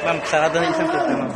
Ma'am, sarado na isang plate na, ma'am.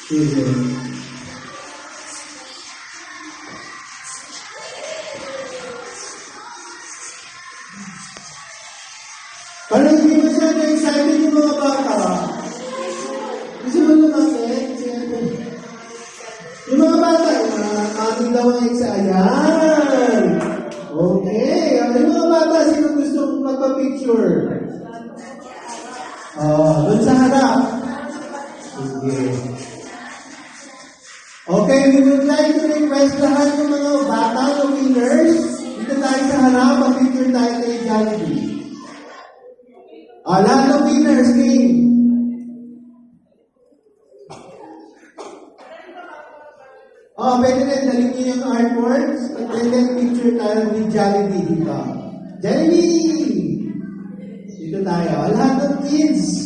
Sige. Parang hindi masyado excited yung mga bata. Gusto mo naman yung mga bata, amin daw ang excited. Ayan! Okay. Yung mga bata, sino gusto magpa-picture? Doon sa harap. Sige. Okay, we would like to request lahat ng mga bata o winners. Dito tayo sa harap, mag-picture tayo kay Jollibee. Lahat ng winners, King. Pwede rin, dalik niyo yung artworks. And then picture tayo ni Jollibee dito. Jollibee! Dito tayo. Lahat ng kids.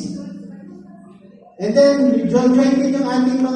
And then, join din yung ating mga